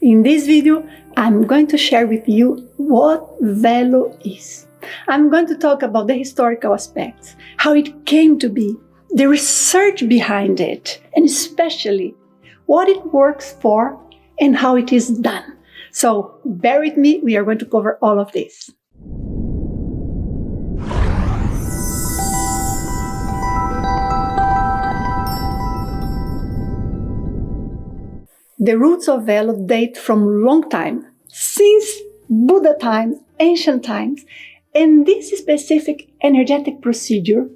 In this video, I'm going to share with you what VELO is. I'm going to talk about the historical aspects, how it came to be, the research behind it, and especially what it works for and how it is done. So bear with me, we are going to cover all of this. The roots of VELO date from long time, since Buddha times, ancient times, and this specific energetic procedure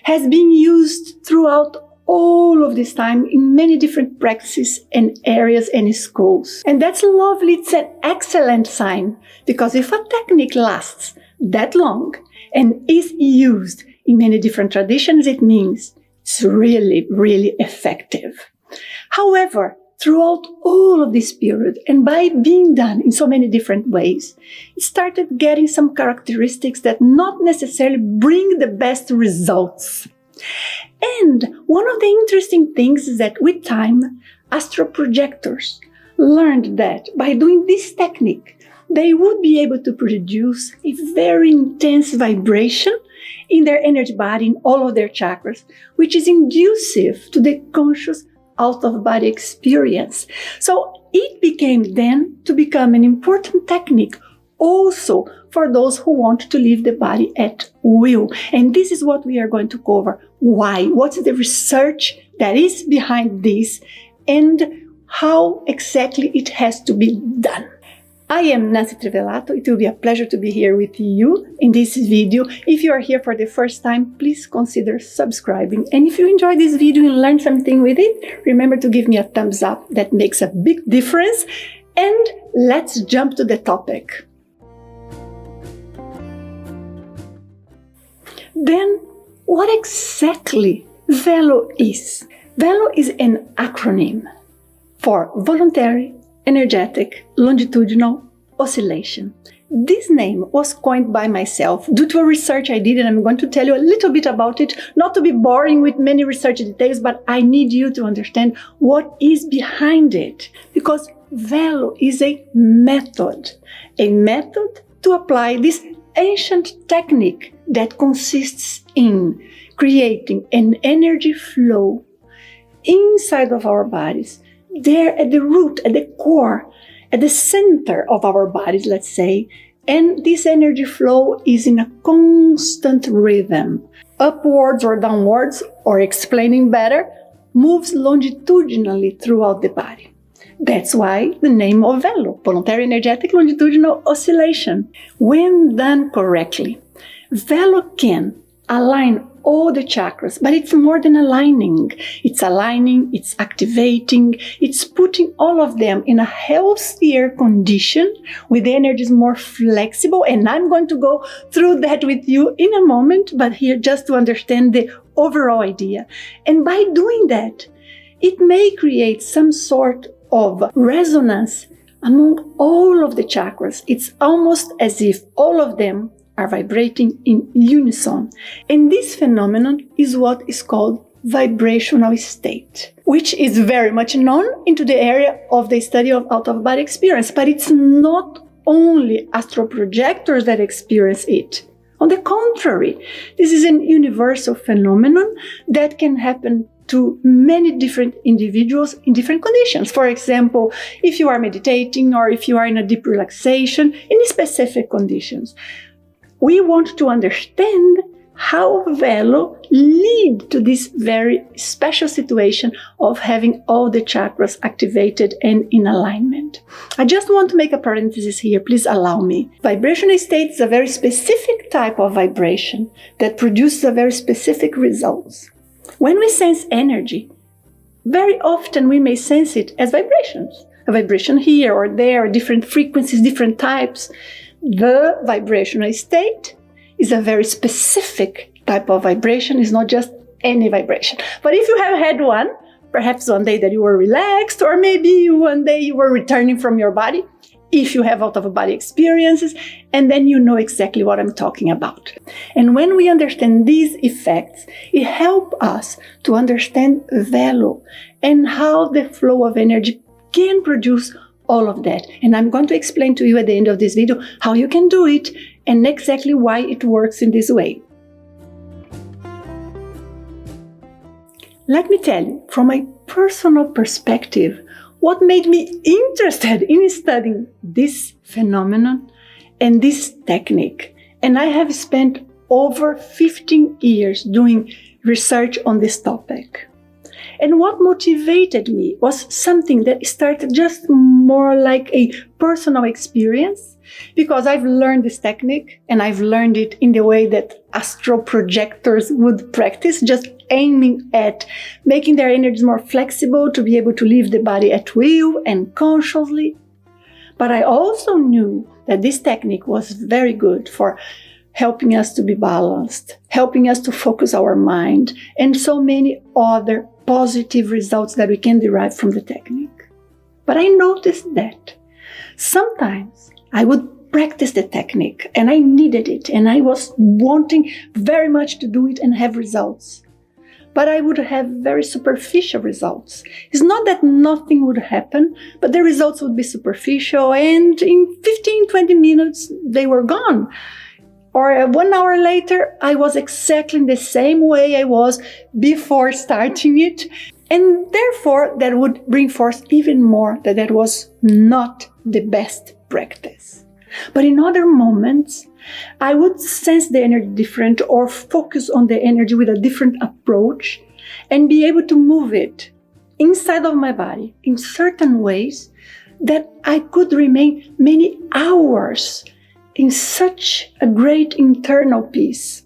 has been used throughout all of this time in many different practices and areas and schools. And that's lovely, it's an excellent sign, because if a technique lasts that long and is used in many different traditions, it means it's really, really effective. However, throughout all of this period, and by being done in so many different ways, it started getting some characteristics that not necessarily bring the best results. And one of the interesting things is that with time, astroprojectors learned that by doing this technique, they would be able to produce a very intense vibration in their energy body, in all of their chakras, which is inducive to the conscious out-of-body experience. So it became then to become an important technique also for those who want to leave the body at will. And this is what we are going to cover. Why? What's the research that is behind this and how exactly it has to be done? I am Nanci Trivellato. It will be a pleasure to be here with you in this video. If you are here for the first time, please consider subscribing. And if you enjoyed this video and learned something with it, remember to give me a thumbs up. That makes a big difference. And let's jump to the topic. Then, what exactly VELO is? VELO is an acronym for Voluntary Energetic Longitudinal Oscillation. This name was coined by myself due to a research I did, and I'm going to tell you a little bit about it, not to be boring with many research details, but I need you to understand what is behind it, because VELO is a method to apply this ancient technique that consists in creating an energy flow inside of our bodies, there at the root, at the core, at the center of our bodies, let's say, and this energy flow is in a constant rhythm, upwards or downwards, or explaining better, moves longitudinally throughout the body. That's why the name of VELO, Voluntary Energetic Longitudinal Oscillation. When done correctly, VELO can align all the chakras, but it's more than aligning. It's aligning, it's activating, it's putting all of them in a healthier condition with the energies more flexible. And I'm going to go through that with you in a moment, but here just to understand the overall idea. And by doing that, it may create some sort of resonance among all of the chakras. It's almost as if all of them are vibrating in unison. And this phenomenon is what is called vibrational state, which is very much known into the area of the study of out-of-body experience. But it's not only astroprojectors that experience it. On the contrary, this is an universal phenomenon that can happen to many different individuals in different conditions. For example, if you are meditating or if you are in a deep relaxation, in specific conditions. We want to understand how VELO lead to this very special situation of having all the chakras activated and in alignment. I just want to make a parenthesis here, please allow me. Vibrational state is a very specific type of vibration that produces a very specific results. When we sense energy, very often we may sense it as vibrations. A vibration here or there, different frequencies, different types. The vibrational state is a very specific type of vibration. It's not just any vibration. But if you have had one, perhaps one day that you were relaxed, or maybe one day you were returning from your body, if you have out-of-body experiences, and then you know exactly what I'm talking about. And when we understand these effects, it helps us to understand VELO and how the flow of energy can produce all of that. And I'm going to explain to you at the end of this video how you can do it and exactly why it works in this way. Let me tell you, from a personal perspective, what made me interested in studying this phenomenon and this technique. And I have spent over 15 years doing research on this topic. And what motivated me was something that started just more like a personal experience, because I've learned this technique and I've learned it in the way that astral projectors would practice, just aiming at making their energies more flexible to be able to leave the body at will and consciously. But I also knew that this technique was very good for helping us to be balanced, helping us to focus our mind, and so many other positive results that we can derive from the technique. But I noticed that sometimes I would practice the technique and I needed it and I was wanting very much to do it and have results. But I would have very superficial results. It's not that nothing would happen, but the results would be superficial, and in 15-20 minutes they were gone. Or 1 hour later, I was exactly in the same way I was before starting it. And therefore, that would reinforce even more that that was not the best practice. But in other moments, I would sense the energy different or focus on the energy with a different approach and be able to move it inside of my body in certain ways that I could remain many hours in such a great internal peace,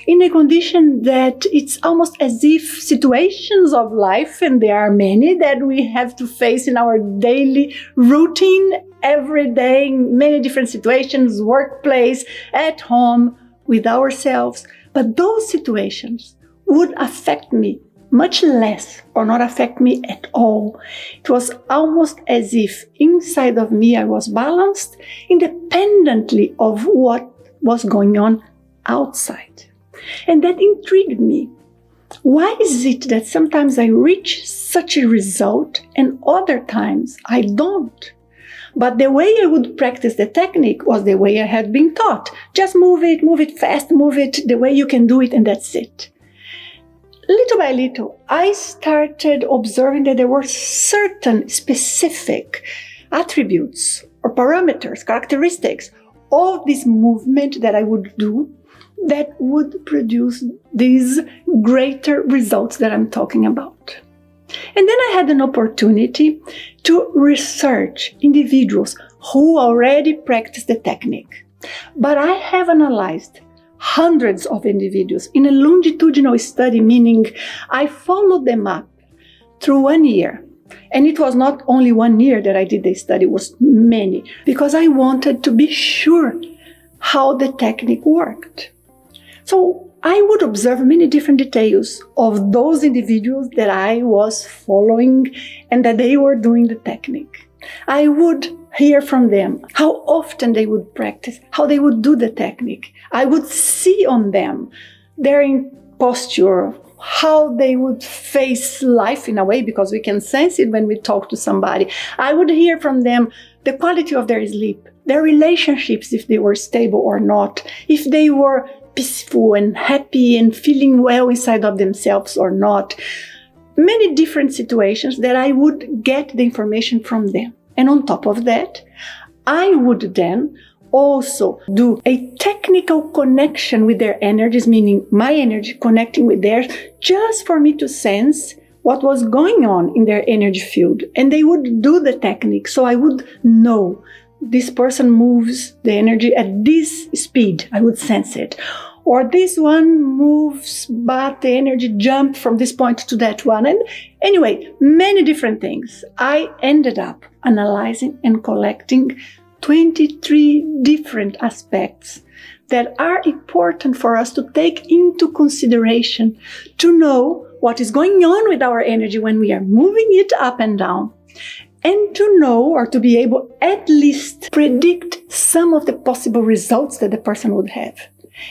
in a condition that it's almost as if situations of life, and there are many that we have to face in our daily routine, every day, in many different situations, workplace, at home, with ourselves, but those situations would affect me much less or not affect me at all. It was almost as if inside of me I was balanced independently of what was going on outside. And that intrigued me. Why is it that sometimes I reach such a result and other times I don't? But the way I would practice the technique was the way I had been taught. Just move it fast, move it the way you can do it, and that's it. Little by little, I started observing that there were certain specific attributes or parameters, characteristics of this movement that I would do that would produce these greater results that I'm talking about. And then I had an opportunity to research individuals who already practice the technique. But I have analyzed hundreds of individuals in a longitudinal study, meaning I followed them up through 1 year. And it was not only 1 year that I did the study, it was many, because I wanted to be sure how the technique worked. So I would observe many different details of those individuals that I was following and that they were doing the technique. I would hear from them how often they would practice, how they would do the technique. I would see on them their posture, how they would face life in a way, because we can sense it when we talk to somebody. I would hear from them the quality of their sleep, their relationships, if they were stable or not, if they were peaceful and happy and feeling well inside of themselves or not. Many different situations that I would get the information from them. And on top of that, I would then also do a technical connection with their energies, meaning my energy connecting with theirs, just for me to sense what was going on in their energy field. And they would do the technique, so I would know this person moves the energy at this speed. I would sense it. Or this one moves, but the energy jumped from this point to that one. And anyway, many different things. I ended up analyzing and collecting 23 different aspects that are important for us to take into consideration to know what is going on with our energy when we are moving it up and down, and to know or to be able at least predict some of the possible results that the person would have.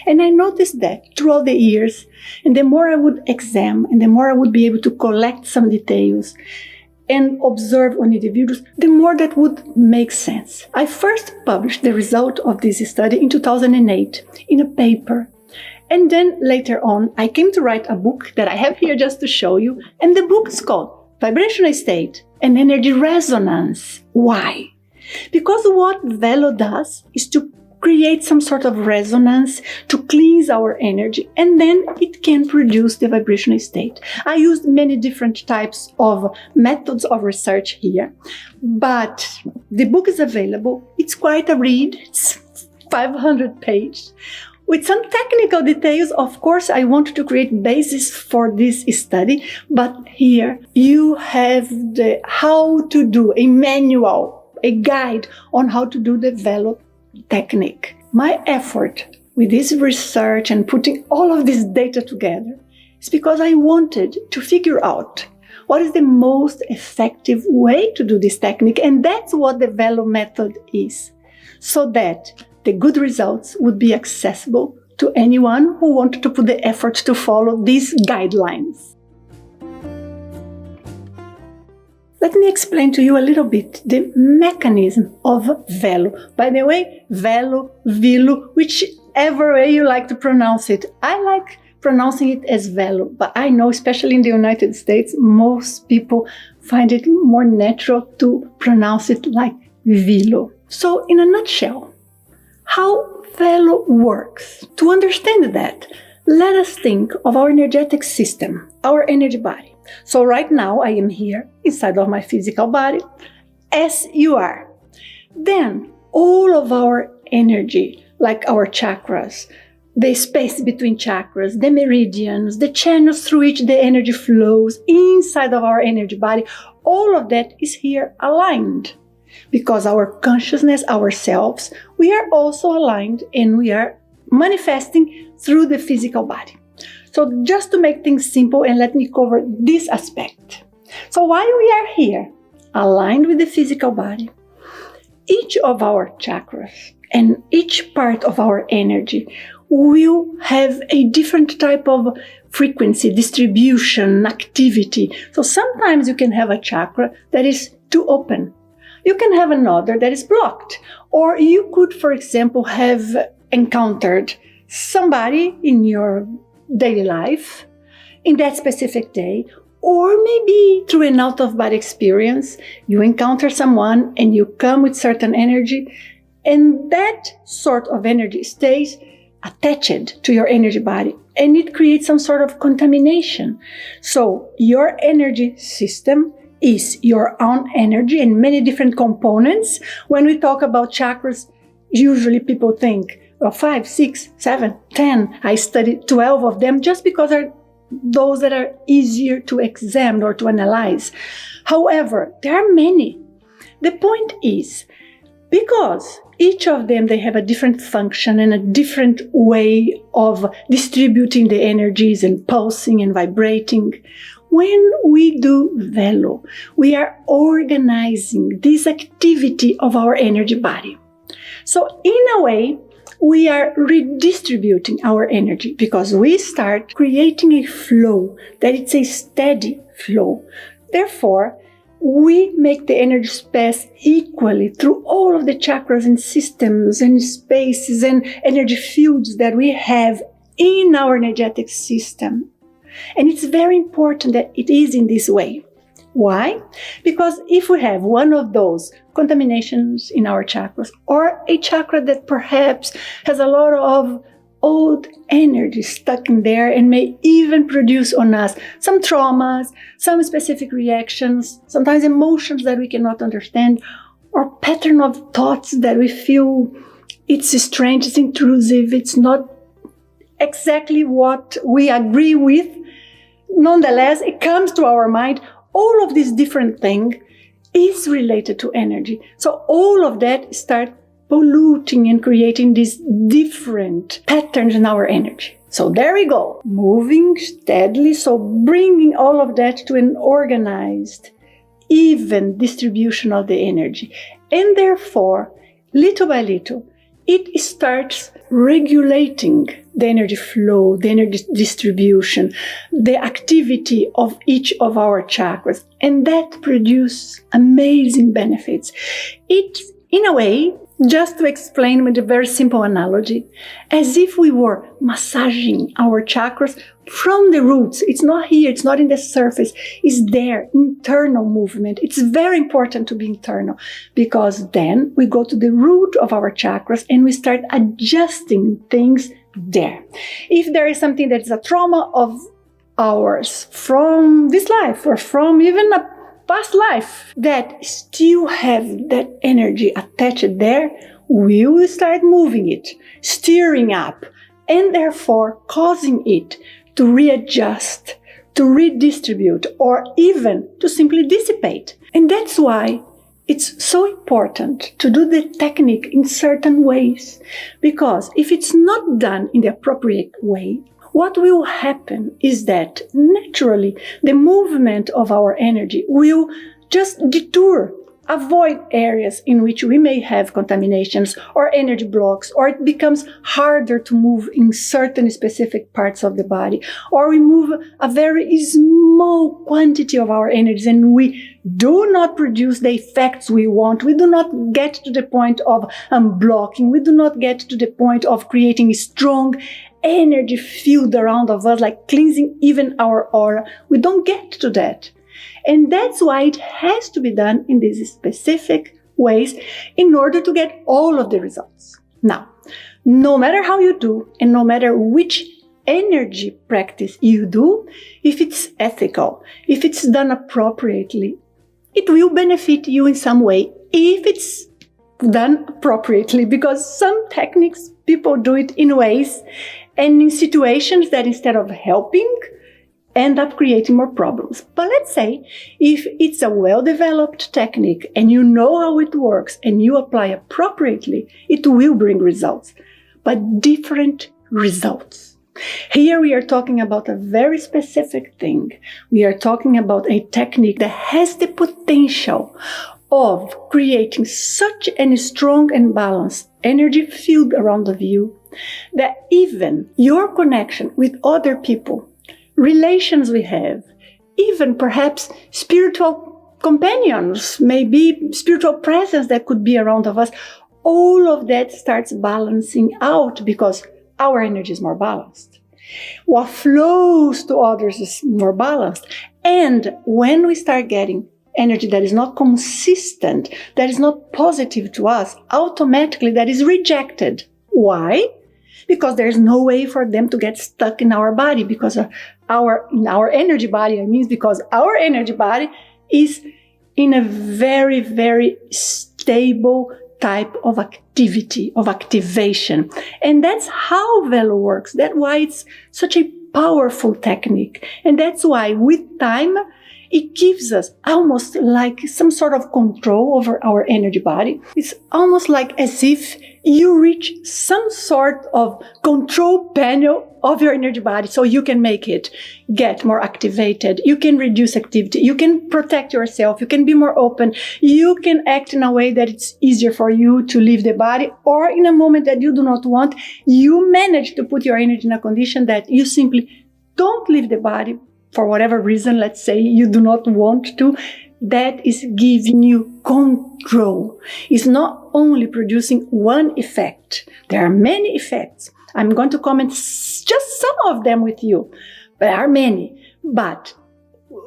And I noticed that throughout the years, and the more I would examine, and the more I would be able to collect some details, and observe on individuals, the more that would make sense. I first published the result of this study in 2008 in a paper. And then later on, I came to write a book that I have here just to show you. And the book is called Vibrational State and Energy Resonance. Why? Because what VELO does is to create some sort of resonance to cleanse our energy, and then it can produce the vibrational state. I used many different types of methods of research here, but the book is available. It's quite a read. It's 500 pages. With some technical details, of course, I wanted to create basis for this study, but here you have the how to do, a manual, a guide on how to do the VELO technique. My effort with this research and putting all of this data together is because I wanted to figure out what is the most effective way to do this technique, and that's what the VELO method is, so that the good results would be accessible to anyone who wanted to put the effort to follow these guidelines. Let me explain to you a little bit the mechanism of VELO. By the way, VELO, VELO, whichever way you like to pronounce it. I like pronouncing it as VELO, but I know, especially in the United States, most people find it more natural to pronounce it like VELO. So, in a nutshell, how VELO works. To understand that, let us think of our energetic system, our energy body. So right now I am here inside of my physical body, as you are. Then all of our energy, like our chakras, the space between chakras, the meridians, the channels through which the energy flows inside of our energy body, all of that is here aligned. Because our consciousness, ourselves, we are also aligned and we are manifesting through the physical body. So just to make things simple, and let me cover this aspect. So while we are here, aligned with the physical body, each of our chakras and each part of our energy will have a different type of frequency, distribution, activity. So sometimes you can have a chakra that is too open. You can have another that is blocked. Or you could, for example, have encountered somebody in your daily life in that specific day, or maybe through an out-of-body experience, you encounter someone and you come with certain energy, and that sort of energy stays attached to your energy body, and it creates some sort of contamination. So your energy system is your own energy and many different components. When we talk about chakras, usually people think, well, 5, 6, 7, 10. I studied 12 of them just because they're those that are easier to examine or to analyze. However, there are many. The point is, because each of them, they have a different function and a different way of distributing the energies and pulsing and vibrating. When we do VELO, we are organizing this activity of our energy body. So in a way, we are redistributing our energy because we start creating a flow that it's a steady flow. Therefore, we make the energy pass equally through all of the chakras and systems and spaces and energy fields that we have in our energetic system. And it's very important that it is in this way. Why? Because if we have one of those contaminations in our chakras, or a chakra that perhaps has a lot of old energy stuck in there and may even produce on us some traumas, some specific reactions, sometimes emotions that we cannot understand, or pattern of thoughts that we feel it's strange, it's intrusive, it's not exactly what we agree with. Nonetheless, it comes to our mind. All of these different things is related to energy. So all of that start polluting and creating these different patterns in our energy. So there we go, moving steadily, so bringing all of that to an organized, even distribution of the energy. And therefore, little by little, it starts regulating the energy flow, the energy distribution, the activity of each of our chakras. And that produces amazing benefits. It, in a way, just to explain with a very simple analogy, as if we were massaging our chakras from the roots. It's not here, it's not in the surface, it's there, internal movement. It's very important to be internal, because then we go to the root of our chakras and we start adjusting things there. If there is something that is a trauma of ours from this life or from even a past life that still have that energy attached there, we will start moving it, stirring up, and therefore causing it to readjust, to redistribute, or even to simply dissipate. And that's why it's so important to do the technique in certain ways, because if it's not done in the appropriate way, what will happen is that naturally the movement of our energy will just detour, avoid areas in which we may have contaminations or energy blocks, or it becomes harder to move in certain specific parts of the body, or we move a very small quantity of our energies and we do not produce the effects we want. We do not get to the point of unblocking. We do not get to the point of creating a strong energy field around of us, like cleansing even our aura. We don't get to that. And that's why it has to be done in these specific ways in order to get all of the results. Now, no matter how you do, and no matter which energy practice you do, if it's ethical, if it's done appropriately, it will benefit you in some way if it's done appropriately, because some techniques, people do it in ways and in situations that instead of helping, end up creating more problems. But let's say if it's a well-developed technique and you know how it works and you apply appropriately, it will bring results, but different results. Here we are talking about a very specific thing. We are talking about a technique that has the potential of creating such a strong and balanced energy field around of you that even your connection with other people, relations we have, even perhaps spiritual companions, maybe spiritual presence that could be around of us, all of that starts balancing out because our energy is more balanced. What flows to others is more balanced. And when we start getting energy that is not consistent, that is not positive to us, automatically that is rejected. Why? Because there's no way for them to get stuck in our body, because in our energy body, it means because our energy body is in a very, very stable type of activity, of activation. And that's how VELO works. That's why it's such a powerful technique. And that's why with time, it gives us almost like some sort of control over our energy body. It's almost like as if you reach some sort of control panel of your energy body, so you can make it get more activated. You can reduce activity. You can protect yourself. You can be more open. You can act in a way that it's easier for you to leave the body, or in a moment that you do not want, you manage to put your energy in a condition that you simply don't leave the body for whatever reason. Let's say you do not want to. That is giving you control. It's not only producing one effect. There are many effects. I'm going to comment just some of them with you. There are many. But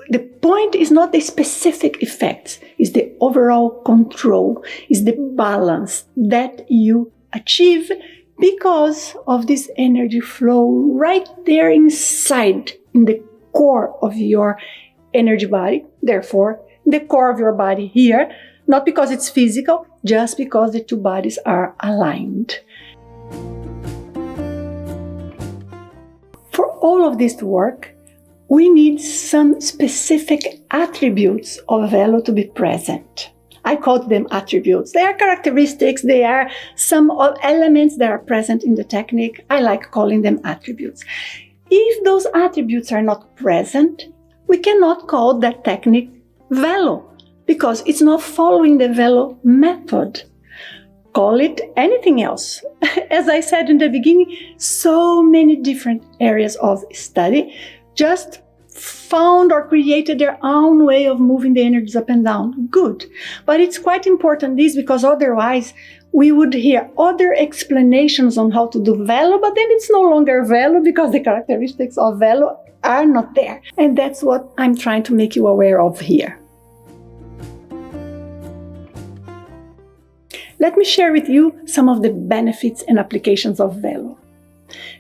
the point is not the specific effects. It's the overall control. It's the balance that you achieve because of this energy flow right there inside, in the core of your energy body. Therefore, the core of your body here, not because it's physical, just because the two bodies are aligned. For all of this to work, we need some specific attributes of VELO to be present. I call them attributes. They are characteristics, they are some elements that are present in the technique. I like calling them attributes. If those attributes are not present, we cannot call that technique VELO, because it's not following the VELO method. call it anything else. As I said in the beginning, so many different areas of study just found or created their own way of moving the energies up and down. Good. But it's quite important this, because otherwise we would hear other explanations on how to do VELO, but then it's no longer VELO because the characteristics of VELO are not there. And that's what I'm trying to make you aware of here. Let me share with you some of the benefits and applications of VELO.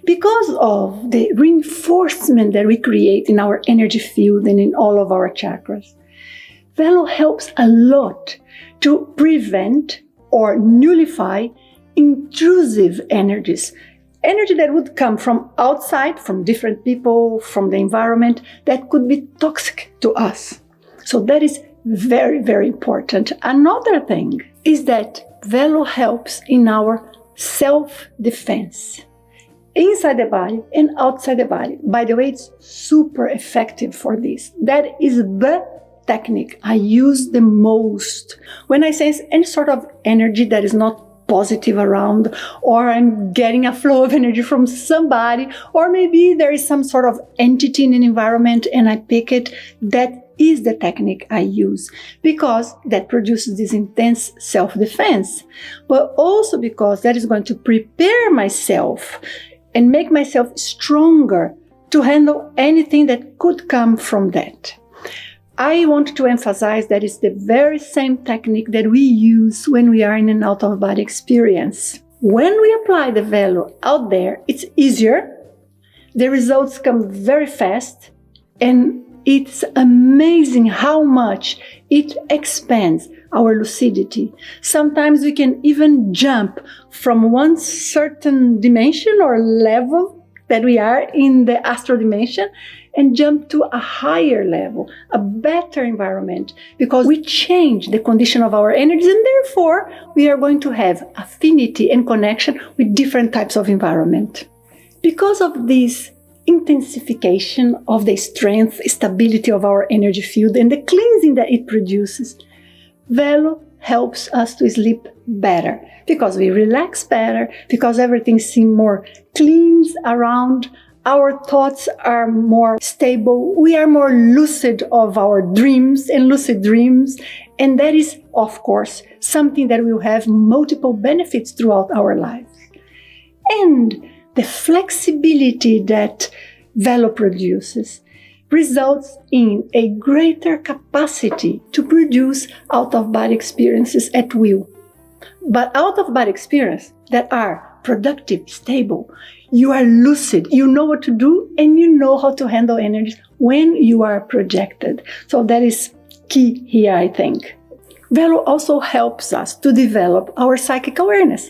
Because of the reinforcement that we create in our energy field and in all of our chakras, VELO helps a lot to prevent or nullify intrusive energies. Energy that would come from outside, from different people, from the environment, that could be toxic to us. So that is very, very important. Another thing is that VELO helps in our self-defense, inside the body and outside the body. By the way, it's super effective for this. That is the technique I use the most. When I sense any sort of energy that is not positive around, or I'm getting a flow of energy from somebody, or maybe there is some sort of entity in an environment and I pick it, that is the technique I use, because that produces this intense self-defense, but also because that is going to prepare myself and make myself stronger to handle anything that could come from that. I want to emphasize that it's the very same technique that we use when we are in an out-of-body experience. When we apply the VELO out there, it's easier, the results come very fast, and it's amazing how much it expands our lucidity. Sometimes we can even jump from one certain dimension or level that we are in the astral dimension and jump to a higher level, a better environment, because we change the condition of our energies, and therefore we are going to have affinity and connection with different types of environment. Because of this intensification of the strength, stability of our energy field and the cleansing that it produces, VELO helps us to sleep better, because we relax better, because everything seems more clean around, our thoughts are more stable, we are more lucid of our dreams and lucid dreams, and that is, of course, something that will have multiple benefits throughout our lives. And the flexibility that VELO produces results in a greater capacity to produce out-of-body experiences at will. But out-of-body experiences that are productive, stable, you are lucid, you know what to do, and you know how to handle energies when you are projected. So that is key here, I think. VELO also helps us to develop our psychic awareness.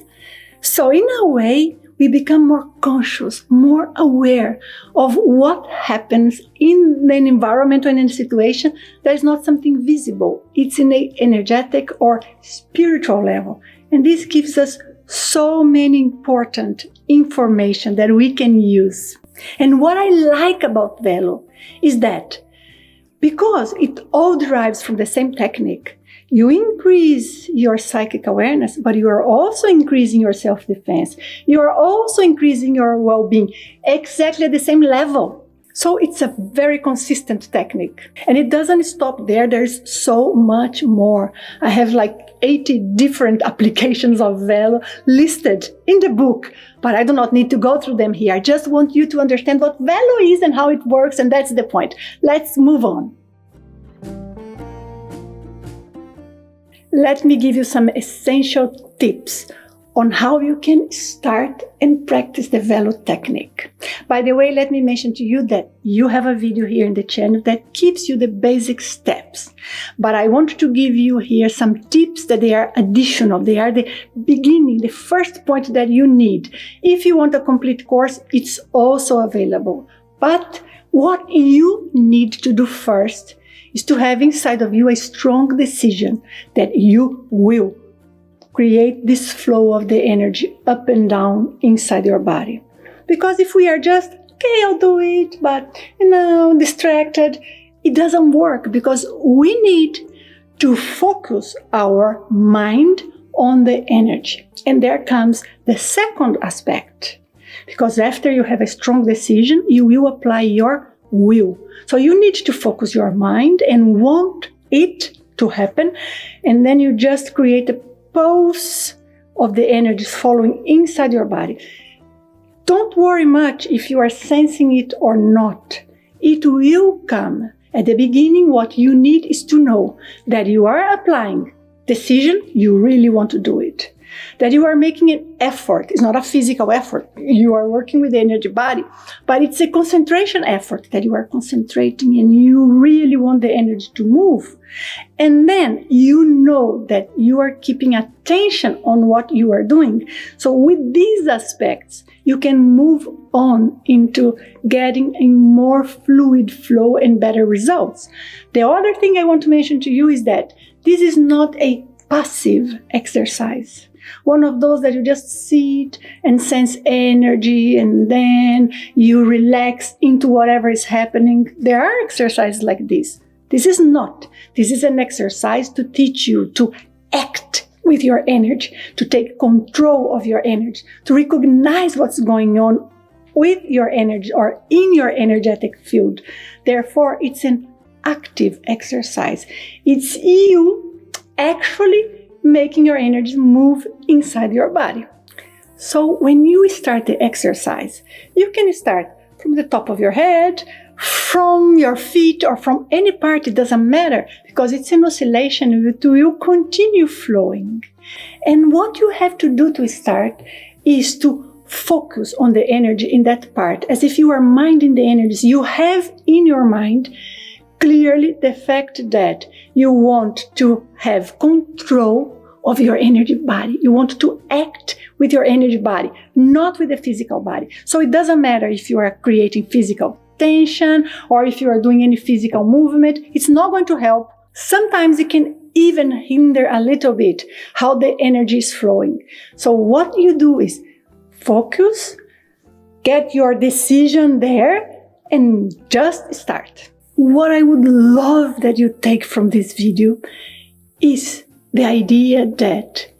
So in a way, we become more conscious, more aware of what happens in an environment or in a situation that is not something visible. It's in an energetic or spiritual level. And this gives us so many important information that we can use. And what I like about VELO is that because it all derives from the same technique, you increase your psychic awareness, but you are also increasing your self-defense. You are also increasing your well-being exactly at the same level. So it's a very consistent technique. And it doesn't stop there. There's so much more. I have like 80 different applications of VELO listed in the book, but I do not need to go through them here. I just want you to understand what VELO is and how it works, and that's the point. Let's move on. Let me give you some essential tips on how you can start and practice the VELO technique. By the way, let me mention to you that you have a video here in the channel that gives you the basic steps. But I want to give you here some tips that they are additional. They are the beginning, the first point that you need. If you want a complete course, it's also available. But what you need to do first is to have inside of you a strong decision that you will create this flow of the energy up and down inside your body. Because if we are just, okay, I'll do it, but, distracted, it doesn't work, because we need to focus our mind on the energy. And there comes the second aspect. Because after you have a strong decision, you will apply your will. So you need to focus your mind and want it to happen. And then you just create a pulse of the energies following inside your body. Don't worry much if you are sensing it or not. It will come. At the beginning, what you need is to know that you are applying decision, you really want to do it. That you are making an effort. It's not a physical effort. You are working with the energy body, but it's a concentration effort that you are concentrating and you really want the energy to move. And then you know that you are keeping attention on what you are doing. So with these aspects, you can move on into getting a more fluid flow and better results. The other thing I want to mention to you is that this is not a passive exercise. One of those that you just sit and sense energy and then you relax into whatever is happening. There are exercises like this. This is not. This is an exercise to teach you to act with your energy, to take control of your energy, to recognize what's going on with your energy or in your energetic field. Therefore, it's an active exercise. It's you actually making your energy move inside your body. So when you start the exercise, you can start from the top of your head, from your feet, or from any part. It doesn't matter because it's an oscillation. It will continue flowing. And what you have to do to start is to focus on the energy in that part, as if you are minding the energies. You have in your mind clearly the fact that you want to have control of your energy body. You want to act with your energy body, not with the physical body. So it doesn't matter if you are creating physical tension or if you are doing any physical movement. It's not going to help. Sometimes it can even hinder a little bit how the energy is flowing. So what you do is focus, get your decision there, and just start. What I would love that you take from this video is the idea that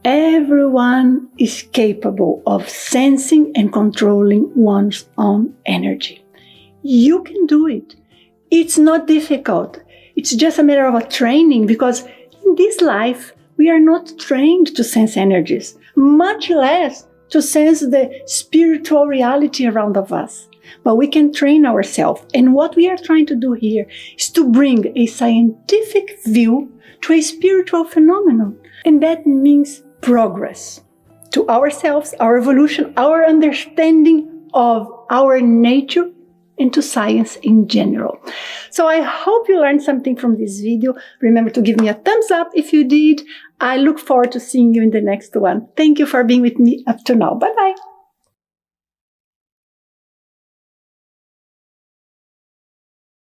everyone is capable of sensing and controlling one's own energy. You can do it. It's not difficult. It's just a matter of a training, because in this life, we are not trained to sense energies, much less to sense the spiritual reality around of us. But we can train ourselves. And what we are trying to do here is to bring a scientific view to a spiritual phenomenon. And that means progress to ourselves, our evolution, our understanding of our nature, and to science in general. So I hope you learned something from this video. Remember to give me a thumbs up if you did. I look forward to seeing you in the next one. Thank you for being with me up to now. Bye-bye.